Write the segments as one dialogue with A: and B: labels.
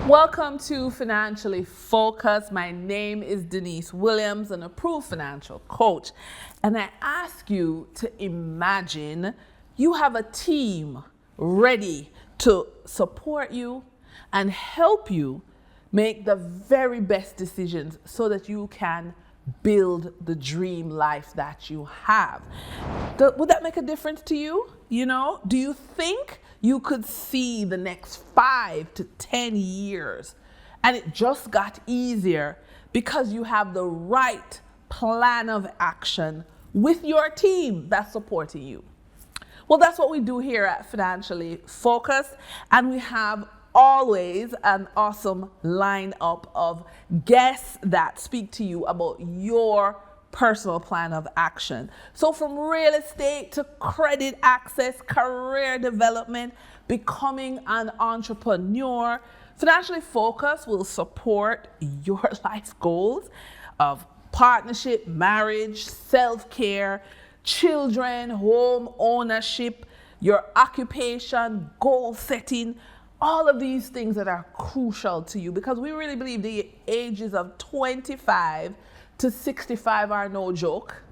A: Welcome to Financially Focused. My name is Denise Williams, an approved financial coach. And I ask you to imagine you have a team ready to support you and help you make the very best decisions so that you can build the dream life that you have. Would that make a difference to you? Do you think you could see the next 5 to 10 years and it just got easier because you have the right plan of action with your team that's supporting you? Well, that's what we do here at Financially Focused, and we have always an awesome lineup of guests that speak to you about your personal plan of action. So from real estate to credit access, career development, becoming an entrepreneur, Financially Focused will support your life goals of partnership, marriage, self-care, children, home ownership, your occupation, goal setting, all of these things that are crucial to you, because we really believe the ages of 25 to 65 are no joke,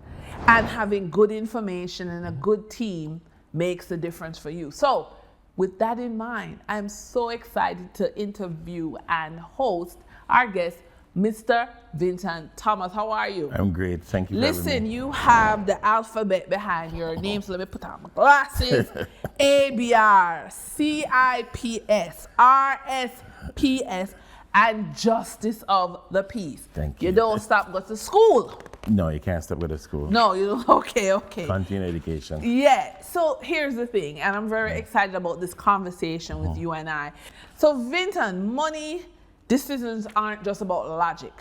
A: and having good information and a good team makes a difference for you. So with that in mind, I'm so excited to interview and host our guest, Mr. Vincent Thomas. How are you?
B: I'm great. Thank you for having me.
A: Listen, you have the alphabet behind your name, so let me put on my glasses. ABR, CIPS, RSPS, and Justice of the Peace.
B: Thank you.
A: You don't stop going to school.
B: No, you can't stop with the school.
A: No, you don't. Okay.
B: Continue education.
A: Yeah. So here's the thing, and I'm very excited about this conversation with you and I. So Vincent, money decisions aren't just about logic.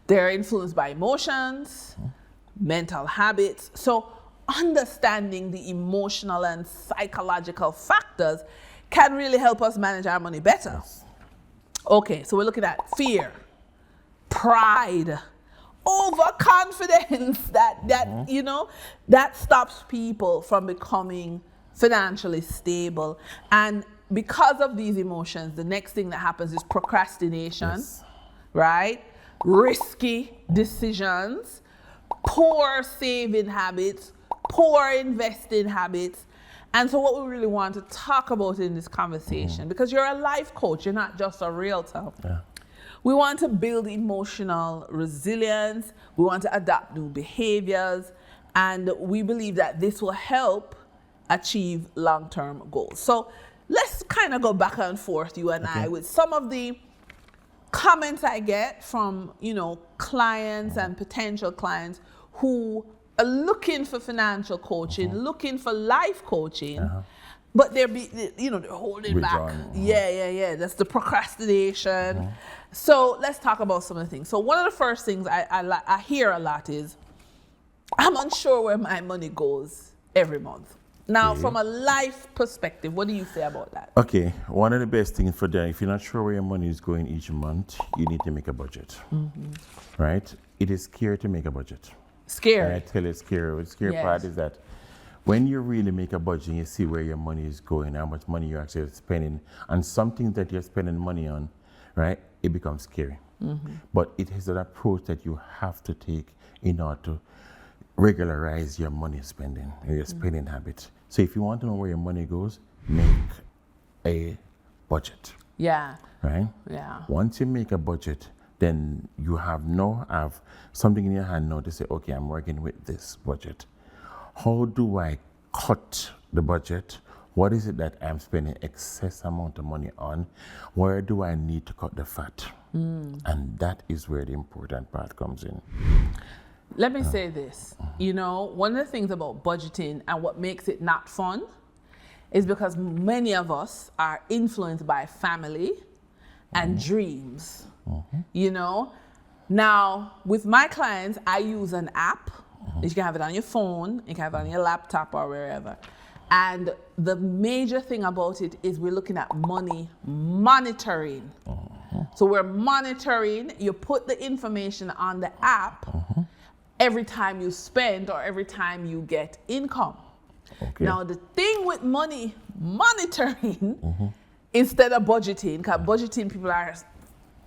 A: They're influenced by emotions, mental habits. So understanding the emotional and psychological factors can really help us manage our money better.
B: Yes.
A: Okay, so we're looking at fear, pride, overconfidence, that stops people from becoming financially stable. And because of these emotions, the next thing that happens is procrastination,
B: Yes.
A: right? Risky decisions, poor saving habits, poor investing habits. And so what we really want to talk about in this conversation, because you're a life coach, you're not just a realtor.
B: Yeah.
A: We want to build emotional resilience. We want to adapt new behaviors. And we believe that this will help achieve long-term goals. So let's kind of go back and forth, you and I, with some of the comments I get from, clients and potential clients who are looking for financial coaching, looking for life coaching, but they're holding back.
B: Withdrawing.
A: Yeah. That's the procrastination. So let's talk about some of the things. So one of the first things I hear a lot is, I'm unsure where my money goes every month. Now, from a life perspective, what do you say about that?
B: Okay, one of the best things for that, if you're not sure where your money is going each month, you need to make a budget, right? It is scary to make a budget.
A: Scary.
B: And I tell you, it's scary. The scary part is that when you really make a budget, you see where your money is going, how much money you're actually spending, and something that you're spending money on, right? It becomes scary. But it is an approach that you have to take in order to regularize your money spending, your spending habits. So if you want to know where your money goes, make a budget.
A: Yeah.
B: Right?
A: Yeah.
B: Once you make a budget, then you have something in your hand now to say, okay, I'm working with this budget. How do I cut the budget? What is it that I'm spending excess amount of money on? Where do I need to cut the fat? And that is where the important part comes in.
A: Let me say this, one of the things about budgeting and what makes it not fun is because many of us are influenced by family and dreams, Now, with my clients, I use an app. You can have it on your phone, you can have it on your laptop or wherever. And the major thing about it is we're looking at money monitoring. So we're monitoring, you put the information on the app every time you spend or every time you get income.
B: Okay.
A: Now, the thing with money monitoring instead of budgeting, because budgeting, people are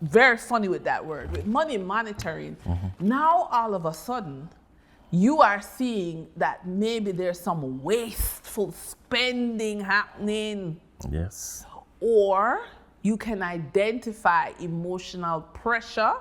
A: very funny with that word, with money monitoring. Now all of a sudden, you are seeing that maybe there's some wasteful spending happening.
B: Yes.
A: Or you can identify emotional pressure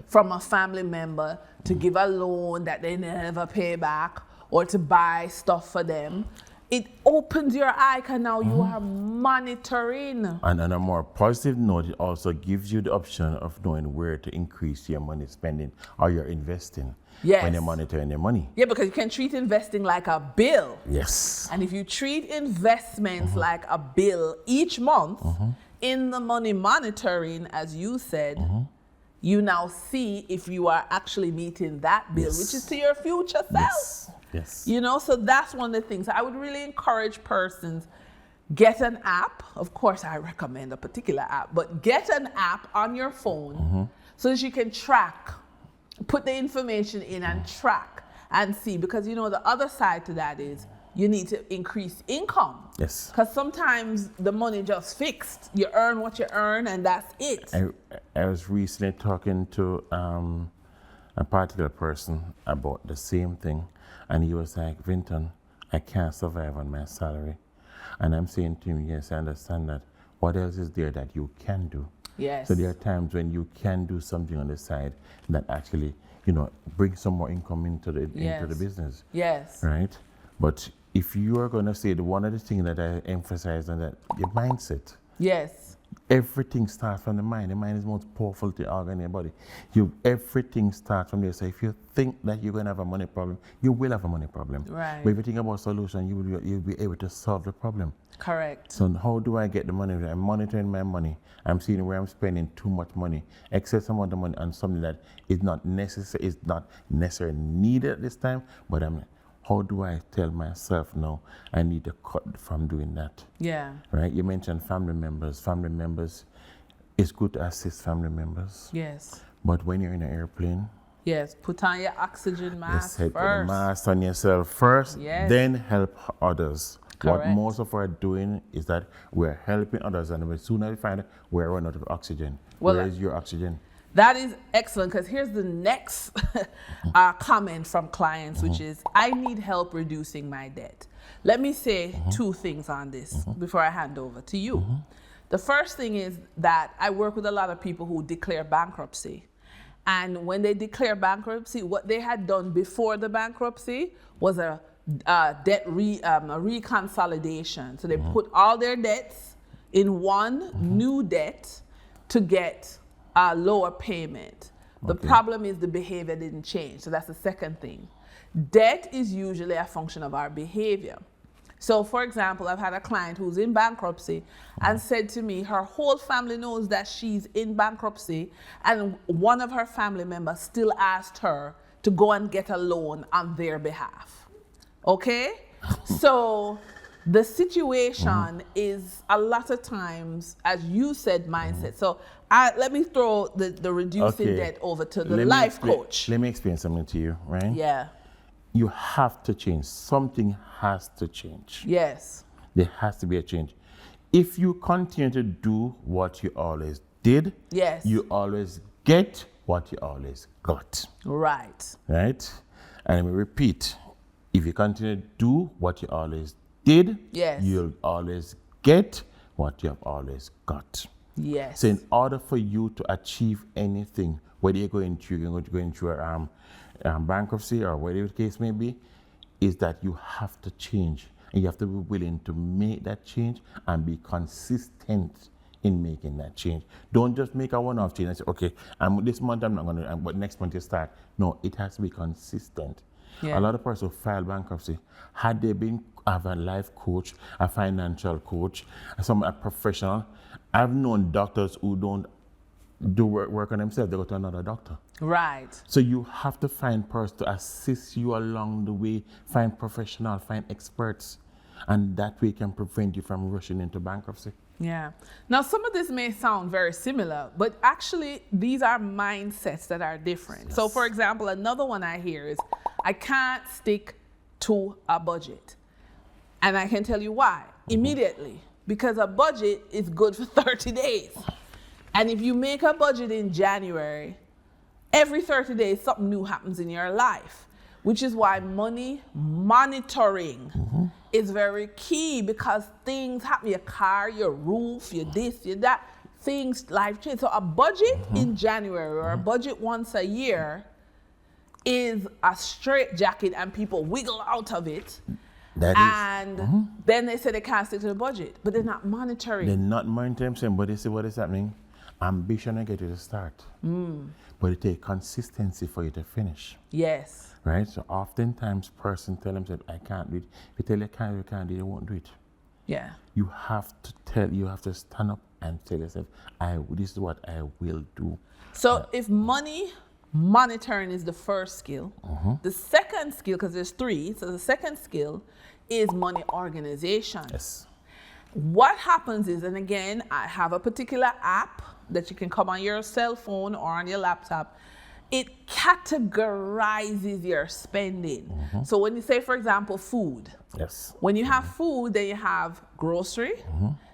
A: from a family member to give a loan that they never pay back or to buy stuff for them. It opens your eye because now you are monitoring.
B: And on a more positive note, it also gives you the option of knowing where to increase your money spending or your investing when you're monitoring your money.
A: Yeah, because you can treat investing like a bill.
B: Yes.
A: And if you treat investments like a bill each month, in the money monitoring, as you said, you now see if you are actually meeting that bill, which is to your future self.
B: Yes.
A: You know, so that's one of the things I would really encourage persons. Get an app. Of course, I recommend a particular app, but get an app on your phone so that you can track, put the information in and track and see. Because, you know, the other side to that is you need to increase income.
B: Yes.
A: Because sometimes the money just fixed. You earn what you earn and that's it.
B: I was recently talking to a particular person about the same thing. And he was like, Vinton, I can't survive on my salary. And I'm saying to him, yes, I understand that. What else is there that you can do?
A: Yes.
B: So there are times when you can do something on the side that actually, you know, brings some more income into the business.
A: Yes.
B: Right? But if you are going to say, one of the things that I emphasize on that, your mindset.
A: Yes.
B: Everything starts from the mind. The mind is the most powerful organ in your body. Everything starts from there. So if you think that you're going to have a money problem, you will have a money problem.
A: Right.
B: But if you think about solution, you'll be able to solve the problem.
A: Correct.
B: So how do I get the money? I'm monitoring my money. I'm seeing where I'm spending too much money, excess amount of money on something that is not necessarily needed at this time, but how do I tell myself, no, I need to cut from doing that?
A: Yeah.
B: Right? You mentioned family members. Family members, it's good to assist family members.
A: Yes.
B: But when you're in an airplane,
A: yes, put on your oxygen mask first.
B: Put the mask on yourself first, then help others.
A: Correct.
B: What most of us are doing is that we're helping others, and as soon as we find it, we're running out of oxygen. Where is your oxygen?
A: That is excellent, because here's the next comment from clients, which is, I need help reducing my debt. Let me say two things on this before I hand over to you. The first thing is that I work with a lot of people who declare bankruptcy. And when they declare bankruptcy, what they had done before the bankruptcy was a debt reconsolidation. So they put all their debts in one new debt to get a lower payment. The problem is the behavior didn't change. So that's the second thing. Debt is usually a function of our behavior. So for example, I've had a client who's in bankruptcy and said to me, her whole family knows that she's in bankruptcy, and one of her family members still asked her to go and get a loan on their behalf. Okay? So the situation is a lot of times, as you said, mindset. So let me throw the reducing debt over to the life coach.
B: Let me explain something to you, right?
A: Yeah.
B: You have to change. Something has to change.
A: Yes.
B: There has to be a change. If you continue to do what you always did,
A: yes,
B: you always get what you always got.
A: Right.
B: Right? And let me repeat. If you continue to do what you always did,
A: yes,
B: you'll always get what you have always got.
A: Yes.
B: So in order for you to achieve anything, whether you're going through a bankruptcy or whatever the case may be, is that you have to change. And you have to be willing to make that change and be consistent in making that change. Don't just make a one-off change and say, okay, this month I'm not going to, but next month you start. No, it has to be consistent. Yeah. A lot of persons who file bankruptcy, had they been have a life coach, a financial coach, a professional. I've known doctors who don't do work on themselves, they go to another doctor.
A: Right.
B: So you have to find persons to assist you along the way, find professionals, find experts, and that way can prevent you from rushing into bankruptcy.
A: Yeah. Now, some of this may sound very similar, but actually these are mindsets that are different. Yes. So for example, another one I hear is, I can't stick to a budget. And I can tell you why. Immediately, because a budget is good for 30 days. And if you make a budget in January, every 30 days something new happens in your life, which is why money monitoring is very key, because things happen, your car, your roof, your this, your that, things, life change. So a budget in January or a budget once a year is a straitjacket, and people wiggle out of it. Then they say they can't stick to the budget, but they're not monitoring.
B: They're not monitoring, but they say what is happening? Ambition and get you to start. But it takes consistency for you to finish.
A: Yes.
B: Right? So oftentimes person tell themselves, I can't do it. If you tell you can't do it, they won't do it.
A: Yeah.
B: You have to stand up and tell yourself, this is what I will do.
A: So if money monitoring is the first skill, the second skill, because there's three, so the second skill is money organization.
B: Yes.
A: What happens is, and again, I have a particular app that you can come on your cell phone or on your laptop. It categorizes your spending. So when you say, for example, food.
B: Yes.
A: When you have food, then you have grocery,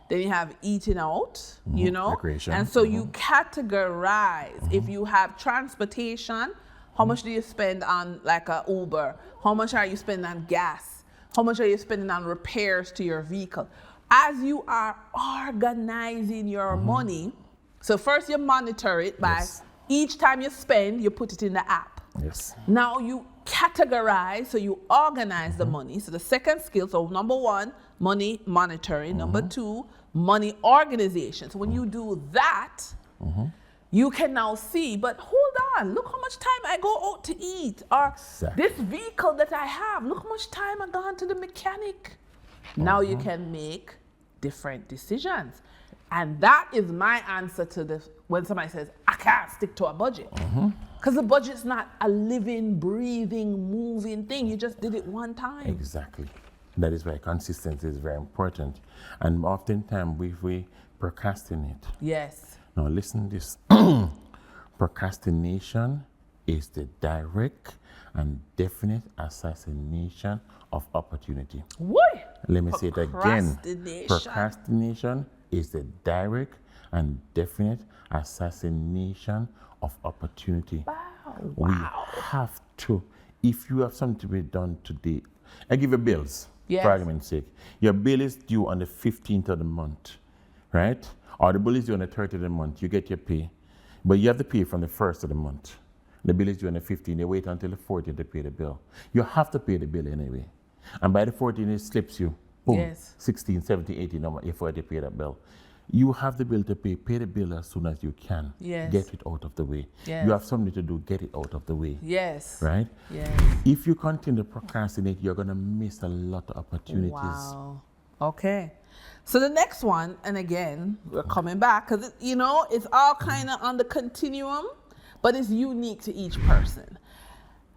A: then you have eating out, you know.
B: Recreation.
A: And so you categorize. If you have transportation, how much do you spend on like a Uber? How much are you spending on gas? How much are you spending on repairs to your vehicle? As you are organizing your money, so first you monitor it by each time you spend, you put it in the app.
B: Yes.
A: Now you categorize, so you organize the money. So the second skill, so number one, money monitoring. Number two, money organization. So when you do that, you can now see, but hold on, look how much time I go out to eat. Or this vehicle that I have, look how much time I gone to the mechanic. Now you can make different decisions. And that is my answer to this when somebody says, I can't stick to a budget. Because the budget's not a living, breathing, moving thing. You just did it one time.
B: Exactly. That is why consistency is very important. And oftentimes we procrastinate.
A: Yes.
B: Now listen to this. Procrastination is the direct and definite assassination of opportunity.
A: What?
B: Let me say it again. Procrastination is the direct and definite assassination of opportunity.
A: Wow.
B: We have to, if you have something to be done today, I give you bills, for argument's sake. Your bill is due on the 15th of the month, right? Or the bill is due on the 30th of the month, you get your pay. But you have to pay from the 1st of the month. The bill is due on the 15th, they wait until the 14th to pay the bill. You have to pay the bill anyway. And by the 14th, it slips you. Boom, 16, 17, 18, you forget to pay that bill. You have the bill to pay the bill as soon as you can. Get it out of the way. You have something to do, get it out of the way. Right? If you continue to procrastinate, you're going to miss a lot of opportunities.
A: Wow. Okay. So the next one, and again, we're coming back, because, you know, it's all kind of on the continuum, but it's unique to each person.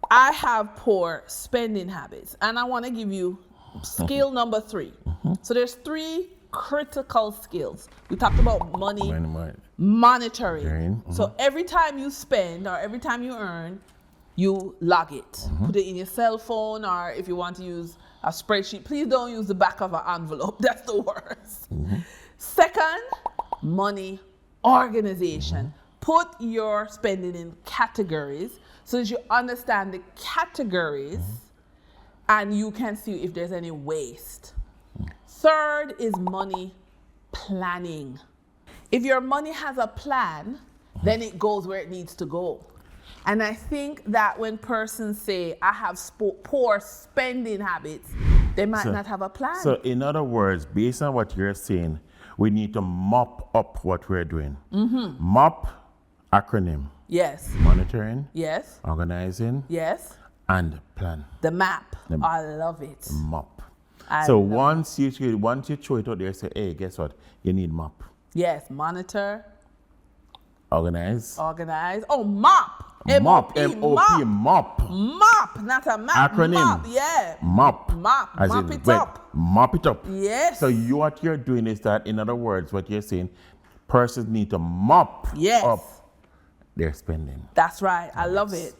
A: I have poor spending habits, and I want to give you skill number 3. So there's 3 critical skills. We talked about money monitoring. So every time you spend or every time you earn, you log it. Put it in your cell phone, or if you want to use a spreadsheet, please don't use the back of an envelope. That's the worst. Second, money organization. Put your spending in categories so that you understand the categories and you can see if there's any waste. Third is money planning. If your money has a plan, then it goes where it needs to go. And I think that when persons say, I have poor spending habits, they might not have a plan.
B: So in other words, based on what you're saying, we need to mop up what we're doing. Mop, acronym.
A: Yes.
B: Monitoring.
A: Yes.
B: Organizing.
A: Yes.
B: And plan.
A: The map. I love it.
B: Mop. So once you throw it out there, say, hey, guess what? You need mop.
A: Yes. Monitor.
B: Organize.
A: Oh, mop.
B: Mop. M-O-P. Mop.
A: Mop. Not a map.
B: Acronym.
A: Mop. Yeah.
B: Mop.
A: Mop.
B: As
A: mop
B: in
A: it
B: wet.
A: up.
B: Mop it up.
A: Yes.
B: So what you're doing is that, in other words, what you're saying, persons need to mop up their spending.
A: That's right. I love it.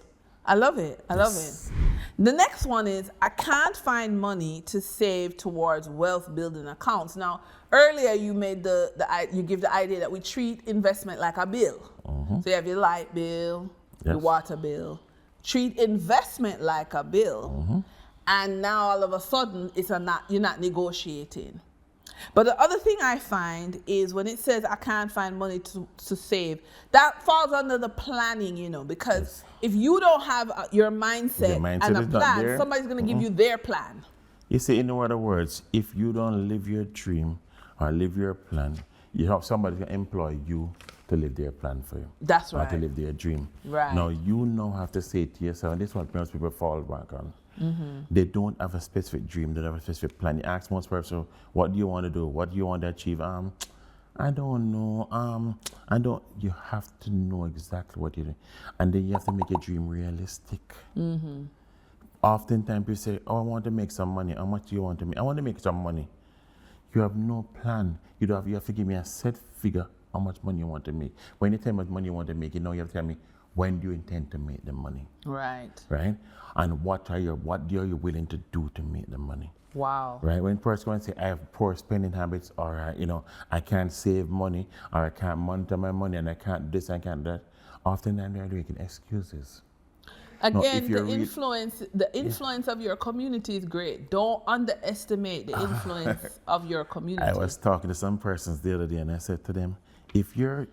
A: I love it. I love it. The next one is I can't find money to save towards wealth building accounts. Now, earlier you made you give the idea that we treat investment like a bill. So you have your light bill, your water bill. Treat investment like a bill. And now all of a sudden you're not negotiating. But the other thing I find is when it says I can't find money to save, that falls under the planning, you know, because if you don't have your mindset and a plan, somebody's going to give you their plan.
B: You see, in other words, if you don't live your dream or live your plan, you have somebody to employ you to live their plan for you.
A: That's right.
B: Or to live their dream.
A: Right.
B: Now, you now have to say to yourself, and this is what most people fall back on. They don't have a specific dream, they don't have a specific plan. You ask most persons, what do you want to do? What do you want to achieve? I don't know. You have to know exactly what you're doing. And then you have to make your dream realistic. Oftentimes people say, oh, I want to make some money. How much do you want to make? I want to make some money. You have no plan. You have to give me a set figure how much money you want to make. When you tell me how much money you want to make, you have to tell me when do you intend to make the money.
A: Right.
B: Right? And what are you willing to do to make the money?
A: Wow.
B: Right? When person say I have poor spending habits, or I can't save money, or I can't monitor my money, and I can't this, I can't that, oftentimes they're making excuses.
A: Again, the influence of your community is great. Don't underestimate the influence of your community.
B: I was talking to some persons the other day, and I said to them, if you're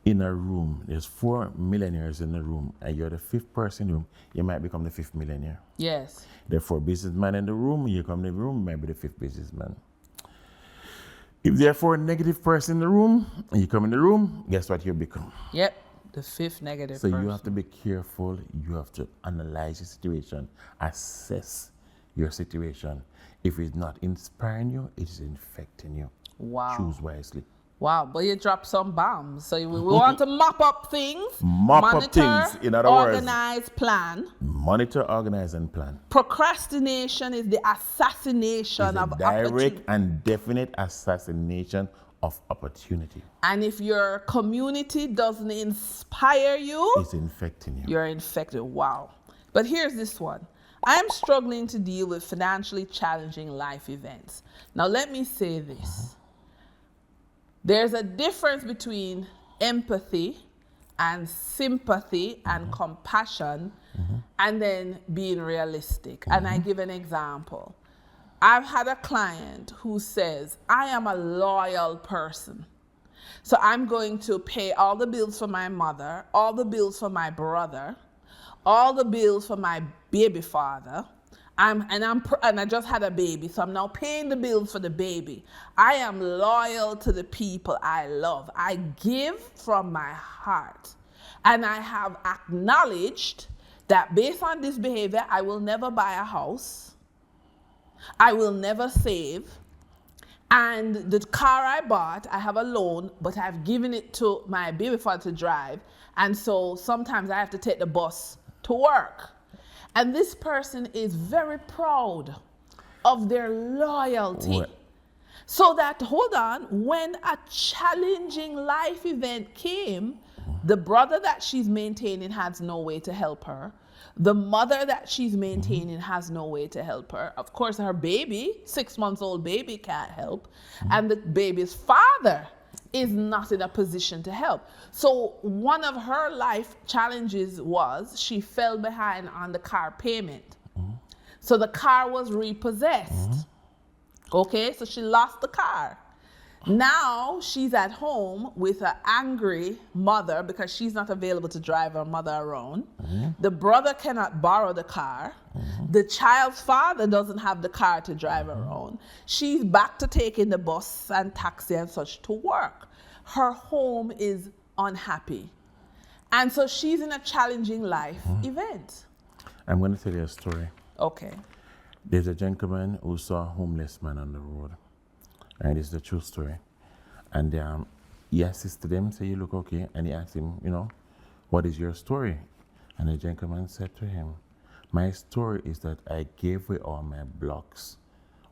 B: in a room, there's 4 millionaires in the room, and you're the 5th person in the room, you might become the 5th millionaire.
A: Yes.
B: There are 4 businessmen in the room, you come in the room, you might be the 5th businessman. If there are 4 negative person in the room, and you come in the room, guess what you become?
A: Yep, the 5th negative
B: So
A: person.
B: you have to be careful, you have to analyze your situation, assess your situation. If it's not inspiring you, it is infecting you.
A: Wow.
B: Choose wisely.
A: Wow, but you dropped some bombs. So we want to mop up things.
B: Up things, in other words.
A: Organize, plan.
B: Monitor, organize, and plan.
A: Procrastination is the assassination of opportunity.
B: Direct and definite assassination of opportunity.
A: And if your community doesn't inspire you,
B: it's infecting you.
A: You're infected. Wow. But here's this one. I am struggling to deal with financially challenging life events. Now let me say this. There's a difference between empathy and sympathy and compassion and then being realistic. And I give an example. I've had a client who says, I am a loyal person. So I'm going to pay all the bills for my mother, all the bills for my brother, all the bills for my baby father. And I just had a baby, so I'm now paying the bills for the baby. I am loyal to the people I love. I give from my heart. And I have acknowledged that based on this behavior, I will never buy a house. I will never save. And the car I bought, I have a loan, but I've given it to my baby father to drive. And so sometimes I have to take the bus to work. And this person is very proud of their loyalty.
B: What?
A: So that, hold on, when a challenging life event came, the brother that she's maintaining has no way to help her. The mother that she's maintaining has no way to help her. Of course, her baby, 6-month-old baby, can't help. And the baby's father is not in a position to help. So one of her life challenges was she fell behind on the car payment. So the car was repossessed. Okay, so she lost the car. Now she's at home with an angry mother because she's not available to drive her mother around. The brother cannot borrow the car. The child's father doesn't have the car to drive around. She's back to taking the bus and taxi and such to work. Her home is unhappy. And so she's in a challenging life event. I'm
B: going to tell you a story.
A: Okay.
B: There's a gentleman who saw a homeless man on the road. And it's the true story. And he assisted him, said, you look okay. And he asked him, what is your story? And the gentleman said to him, my story is that I gave away all my blocks,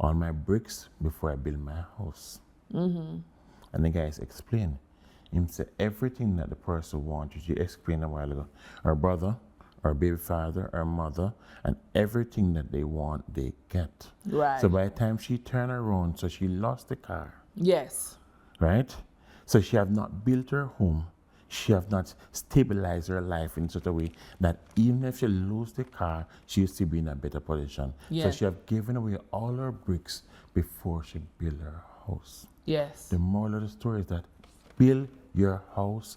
B: all my bricks before I built my house. And the guys explained. He said, everything that the person wanted, you explained a while ago. Her brother, or baby father or mother, and everything that they want, they get.
A: Right.
B: So by the time she turned around, so she lost the car.
A: Yes.
B: Right? So she have not built her home. She have not stabilized her life in such a way that even if she lose the car, she will still be in a better position.
A: Yes.
B: So she have given away all her bricks before she build her house.
A: Yes.
B: The moral of the story is that build your house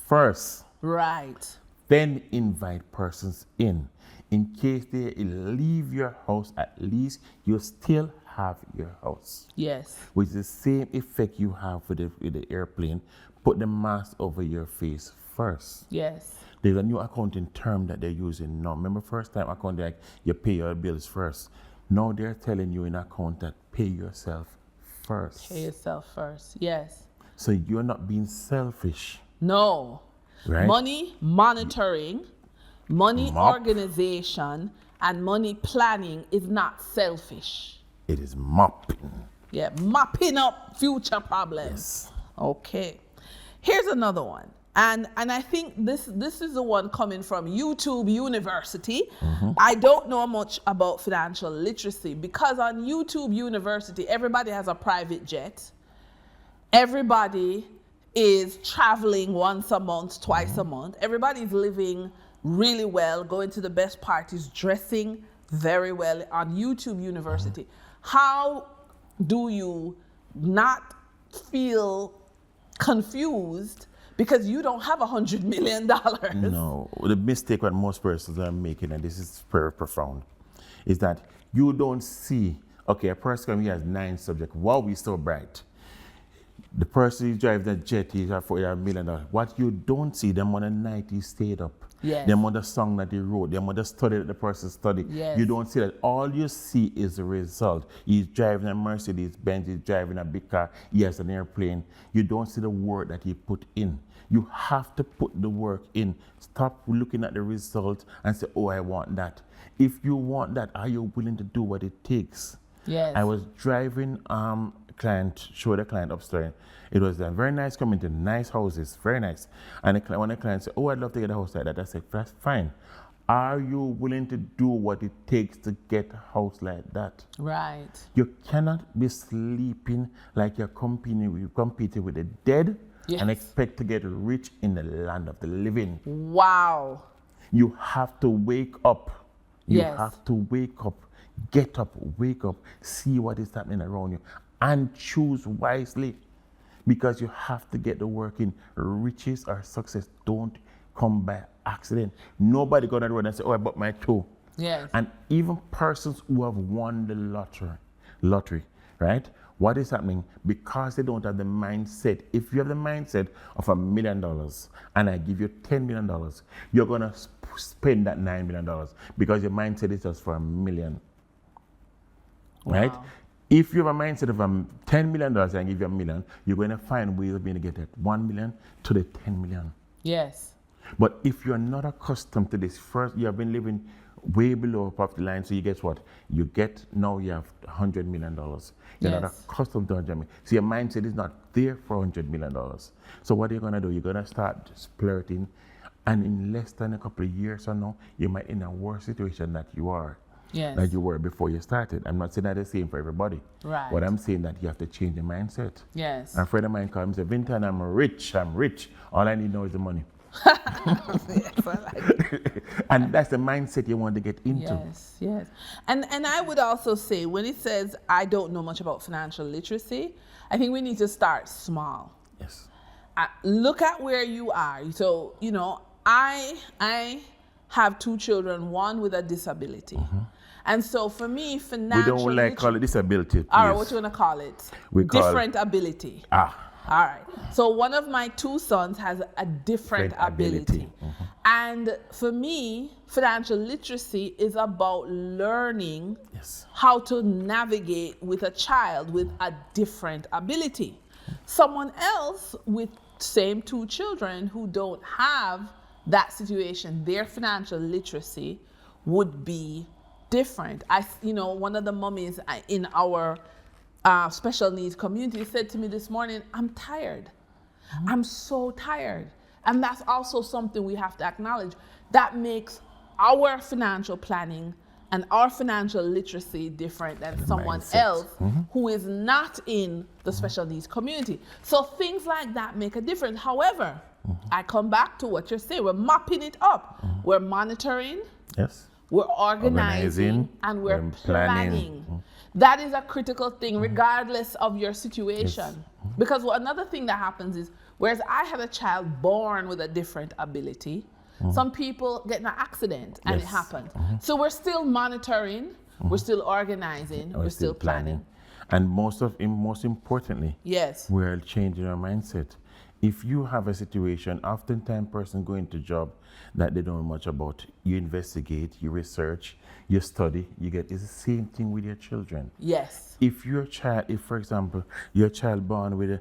B: first.
A: Right.
B: Then invite persons in. In case they leave your house, at least you still have your house.
A: Yes.
B: Which is the same effect you have with the airplane. Put the mask over your face first.
A: Yes.
B: There's a new accounting term that they're using now. Remember first time accounting, like you pay your bills first. Now they're telling you in account that pay yourself first.
A: Pay yourself first. Yes.
B: So you're not being selfish.
A: No.
B: Right?
A: Money monitoring, money
B: Mop.
A: organization, and money planning is not selfish.
B: It is mopping.
A: Yeah, mopping up future problems.
B: Yes.
A: Okay. Here's another one. And I think this is the one coming from YouTube University. I don't know much about financial literacy because on YouTube University, everybody has a private jet. Everybody is traveling once a month, twice a month. Everybody's living really well, going to the best parties, dressing very well on YouTube University. How do you not feel confused because you don't have $100 million?
B: No, the mistake that most persons are making, and this is very profound, is that you don't see, okay, a person has 9 subjects. Wow, he's so bright. The person who drives the jet, he's for $1 million. What you don't see, them on the night he stayed up.
A: Yes.
B: Them on the song that he wrote, them on the study that the person studied.
A: Yes.
B: You don't see that. All you see is the result. He's driving a Mercedes Benz, he's driving a big car, he has an airplane. You don't see the work that he put in. You have to put the work in. Stop looking at the result and say, oh, I want that. If you want that, are you willing to do what it takes?
A: Yes.
B: I was driving client, show the client upstairs. It was a very nice community, nice houses, very nice. And when the client said, oh, I'd love to get a house like that, I said, that's fine. Are you willing to do what it takes to get a house like that?
A: Right.
B: You cannot be sleeping like you're competing with the dead.
A: Yes.
B: And expect to get rich in the land of the living.
A: Wow.
B: You have to wake up. You
A: Yes.
B: have to wake up. Get up, wake up, see what is happening around you, and choose wisely. Because you have to get the work in. Riches or success don't come by accident. Nobody go down the road and say, oh, I bought my toe.
A: Yes.
B: And even persons who have won the lottery, right? What is happening? Because they don't have the mindset. If you have the mindset of $1 million and I give you $10 million, you're going to spend that $9 million because your mindset is just for $1 million. Right?
A: Wow.
B: If you have a mindset of $10 million and I give you $1 million, you're going to find ways of being able to get that $1 million to the $10 million.
A: Yes.
B: But if you're not accustomed to this, first you have been living way below poverty line, so you guess what? Now you have $100 million. You're not
A: Yes.
B: accustomed to $100 million. So your mindset is not there for $100 million. So what are you going to do? You're going to start splurting, and in less than a couple of years or now, you might be in a worse situation that you are.
A: Yes.
B: That you were before you started. I'm not saying that the same for everybody.
A: Right.
B: But I'm saying that you have to change your mindset.
A: Yes.
B: And a friend of mine called me and said, Vinton, I'm rich. All I need now is the money.
A: Yes, I like it.
B: And that's the mindset you want to get into.
A: Yes, yes. And I would also say, when it says, I don't know much about financial literacy, I think we need to start small.
B: Yes.
A: Look at where you are. So, I have 2 children, one with a disability. And so for me,
B: We
A: financial
B: don't like call it disability.
A: all right,
B: please.
A: what you want to call it?
B: We call
A: Different ability. All right. So one of my 2 sons has a different ability. And for me, financial literacy is about learning
B: Yes.
A: how to navigate with a child with a different ability. Someone else with same 2 children who don't have that situation, their financial literacy would be different. One of the mummies in our special needs community said to me this morning, I'm tired. I'm so tired. And that's also something we have to acknowledge. That makes our financial planning and our financial literacy different than someone
B: mindset.
A: else who is not in the special needs community. So things like that make a difference. However, I come back to what you're saying. We're mapping it up. We're monitoring.
B: Yes.
A: We're organizing and we're planning. That is a critical thing regardless of your situation.
B: Yes.
A: Because another thing that happens is, whereas I had a child born with a different ability, some people get in an accident and it happened. So we're still monitoring, we're still organizing, we're still planning.
B: And most importantly,
A: Yes.
B: we're changing our mindset. If you have a situation, oftentimes person going to job that they don't know much about, you investigate, you research, you study, you get, it's the same thing with your children.
A: Yes.
B: If your child, if for example, your child born with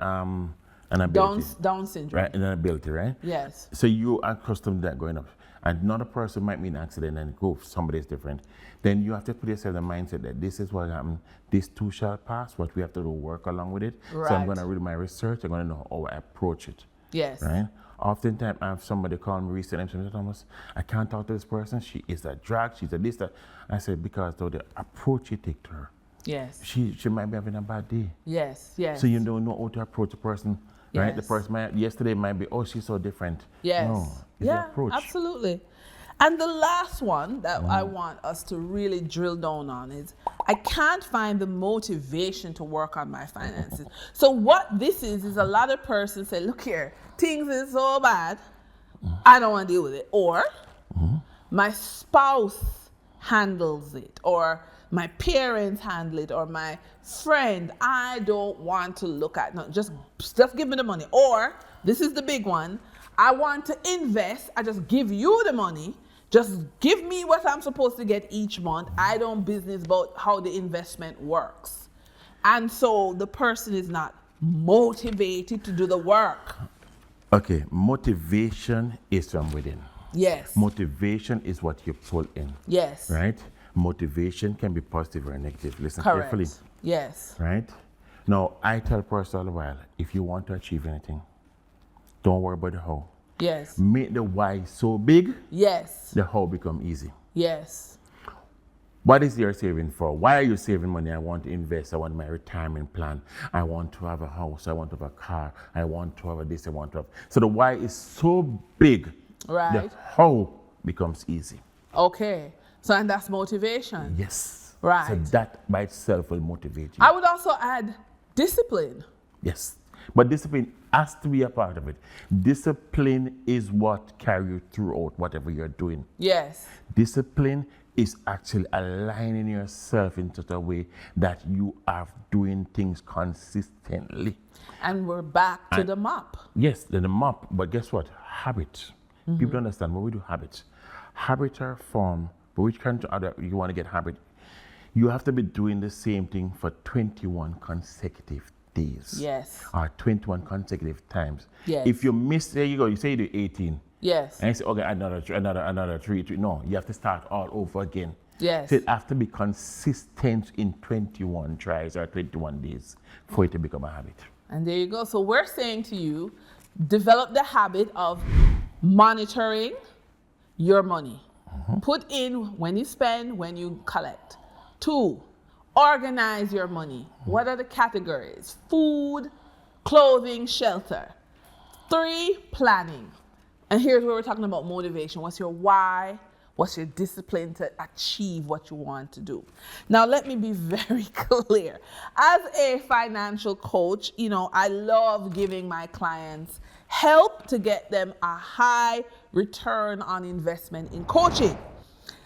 B: an ability.
A: Down syndrome.
B: Right, an ability, right?
A: Yes.
B: So you are accustomed to that going up. And another person might be in an accident and go, somebody's different. Then you have to put yourself in the mindset that this is what happened. This too shall pass. What we have to do, work along with it.
A: Right.
B: So I'm going to read my research. I'm going to know how I approach it.
A: Yes.
B: Right? Oftentimes I have somebody call me recently and say, Thomas, I can't talk to this person. She is a drag. She's a this, that. I said, because though the approach you take to her.
A: Yes.
B: She might be having a bad day.
A: Yes. Yes.
B: So you don't know how to approach a person. Right?
A: Yes.
B: The person yesterday might be, oh, she's so different.
A: Yes.
B: No, it's the approach.
A: Absolutely. And the last one that I want us to really drill down on is, I can't find the motivation to work on my finances. So what this is a lot of persons say, look here, things is so bad, I don't want to deal with it. Or my spouse handles it, or my parents handle it, or my friend, I don't want to look at, no, just give me the money. Or, this is the big one, I want to invest, I just give you the money, just give me what I'm supposed to get each month. I don't business about how the investment works. And so the person is not motivated to do the work.
B: Okay, motivation is from within.
A: Yes.
B: Motivation is what you pull in.
A: Yes.
B: Right? Motivation can be positive or negative. Listen
A: Correct.
B: carefully.
A: Yes.
B: Right? Now, I tell person all the while, if you want to achieve anything, don't worry about the how.
A: Yes.
B: Make the why so big,
A: Yes.
B: the how become easy.
A: Yes.
B: What is your saving for? Why are you saving money? I want to invest. I want my retirement plan. I want to have a house. I want to have a car. I want to have this. I want to have. So the why is so big.
A: Right.
B: The how becomes easy.
A: Okay. So, and that's motivation.
B: Yes.
A: Right.
B: So that by itself will motivate you.
A: I would also add discipline.
B: Yes. But discipline has to be a part of it. Discipline is what carries you throughout whatever you're doing.
A: Yes.
B: Discipline is actually aligning yourself in such a way that you are doing things consistently.
A: And we're back to the map.
B: Yes, the map. But guess what? Habit. People don't understand when we do habits. Habits are formed, but which kind of other you want to get habit? You have to be doing the same thing for 21 consecutive days.
A: Yes.
B: Or 21 consecutive times.
A: Yes.
B: If you miss, there you go, you say you do 18.
A: Yes.
B: And you say, okay, another three. No, you have to start all over again.
A: Yes.
B: So it has to be consistent in 21 tries or 21 days for it to become a habit.
A: And there you go. So we're saying to you, develop the habit of monitoring your money. Put in when you spend, when you collect. 2, organize your money. What are the categories? Food, clothing, shelter. 3, planning. And here's where we're talking about motivation. What's your why? What's your discipline to achieve what you want to do? Now, let me be very clear. As a financial coach, I love giving my clients help to get them a high return on investment in coaching.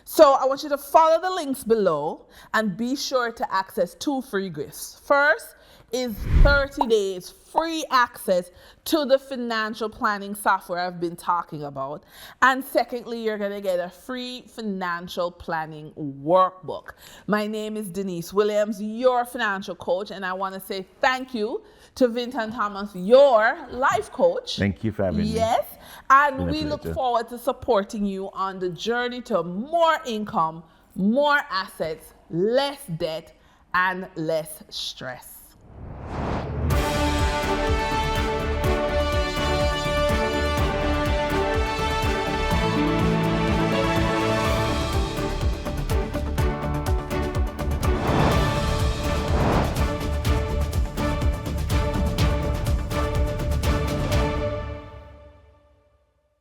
A: So I want you to follow the links below and be sure to access 2 free gifts. First is 30 days free access to the financial planning software I've been talking about. And secondly, you're going to get a free financial planning workbook. My name is Denise Williams, your financial coach, and I want to say thank you to Vinton Thomas, your life coach.
B: Thank you for having me.
A: Yes, and we look forward to supporting you on the journey to more income, more assets, less debt, and less stress.